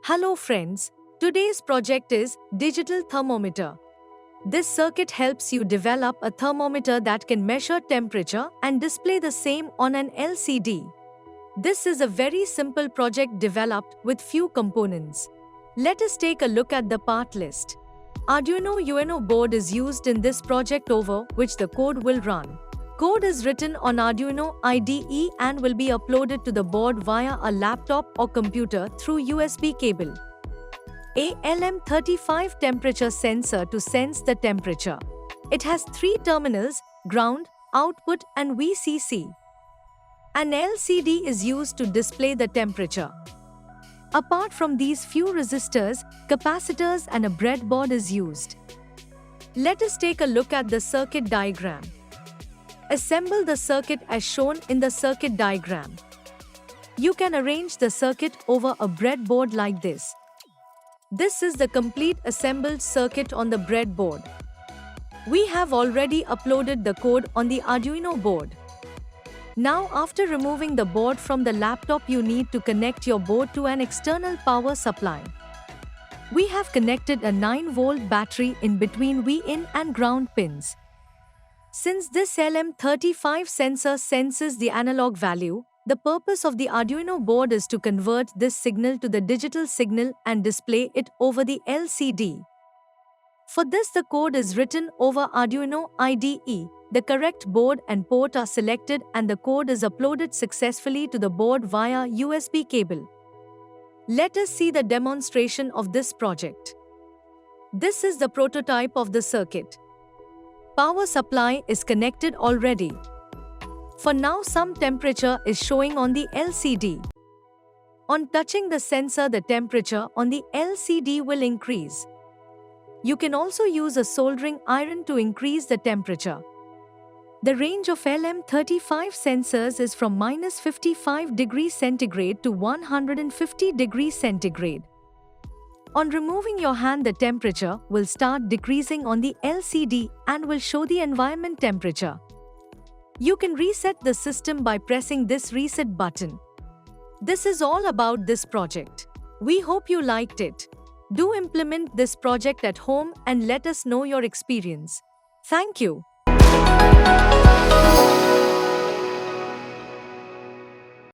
Hello friends, today's project is Digital Thermometer. This circuit helps you develop a thermometer that can measure temperature and display the same on an LCD. This is a very simple project developed with few components. Let us take a look at the part list. Arduino Uno board is used in this project over which the code will run. Code is written on Arduino IDE and will be uploaded to the board via a laptop or computer through USB cable. A LM35 temperature sensor to sense the temperature. It has 3 terminals, ground, output and VCC. An LCD is used to display the temperature. Apart from these few resistors, capacitors and a breadboard is used. Let us take a look at the circuit diagram. Assemble the circuit as shown in the circuit diagram. You can arrange the circuit over a breadboard like this. This is the complete assembled circuit on the breadboard. We have already uploaded the code on the Arduino board. Now after removing the board from the laptop, you need to connect your board to an external power supply. We have connected a 9-volt battery in between V-in and ground pins. Since this LM35 sensor senses the analog value, the purpose of the Arduino board is to convert this signal to the digital signal and display it over the LCD. For this, the code is written over Arduino IDE. The correct board and port are selected and the code is uploaded successfully to the board via USB cable. Let us see the demonstration of this project. This is the prototype of the circuit. Power supply is connected already. For now, some temperature is showing on the LCD. On touching the sensor, the temperature on the LCD will increase. You can also use a soldering iron to increase the temperature. The range of LM35 sensors is from -55 degrees centigrade to 150 degrees centigrade. On removing your hand, the temperature will start decreasing on the LCD and will show the environment temperature. You can reset the system by pressing this reset button. This is all about this project. We hope you liked it. Do implement this project at home and let us know your experience. Thank you.